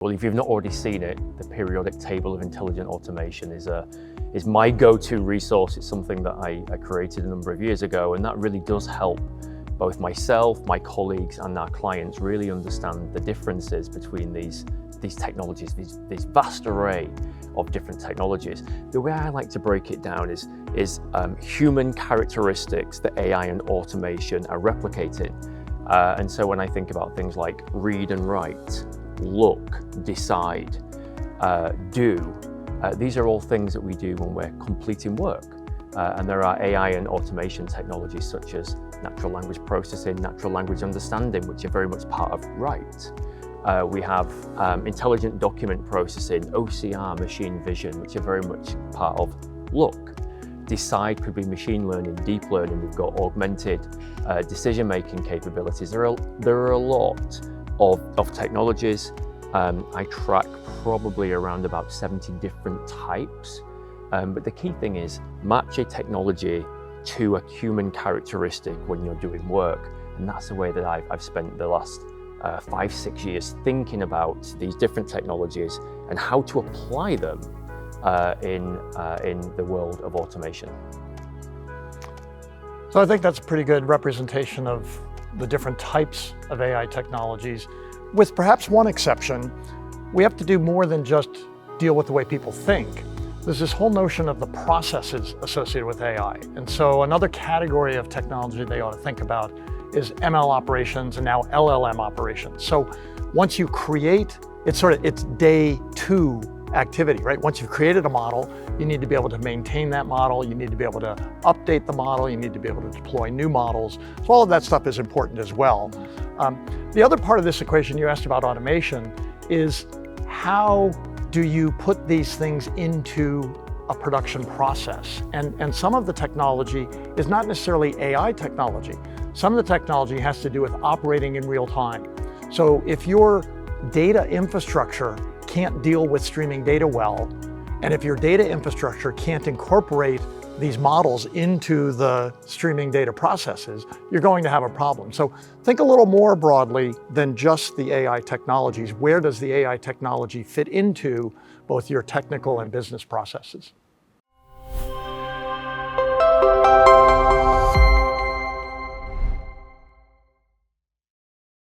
Well, if you've not already seen it, the periodic table of intelligent automation is my go-to resource. It's something that I created a number of years ago, and that really does help both myself, my colleagues, and our clients really understand the differences between these technologies, this vast array of different technologies. The way I like to break it down is human characteristics that AI and automation are replicating. And so when I think about things like read and write, look, decide, do, these are all things that we do when we're completing work. And there are AI and automation technologies such as natural language processing, natural language understanding, which are very much part of write. We have intelligent document processing, OCR, machine vision, which are very much part of look. Decide could be machine learning, deep learning. We've got augmented decision-making capabilities. There are a lot of technologies. I track probably around about 70 different types. But the key thing is match a technology to a human characteristic when you're doing work. And that's the way that I've spent the last 5-6 years thinking about these different technologies and how to apply them in the world of automation. So I think that's a pretty good representation of the different types of AI technologies. With perhaps one exception, we have to do more than just deal with the way people think. There's this whole notion of the processes associated with AI. And so another category of technology they ought to think about is ML operations and now LLM operations. So once you create, it's day 2 activity, right? Once you've created a model, you need to be able to maintain that model, you need to be able to update the model, you need to be able to deploy new models. So all of that stuff is important as well. The other part of this equation you asked about automation is how do you put these things into a production process? And some of the technology is not necessarily AI technology. Some of the technology has to do with operating in real time. So if your data infrastructure can't deal with streaming data well, and if your data infrastructure can't incorporate these models into the streaming data processes, you're going to have a problem. So think a little more broadly than just the AI technologies. Where does the AI technology fit into both your technical and business processes?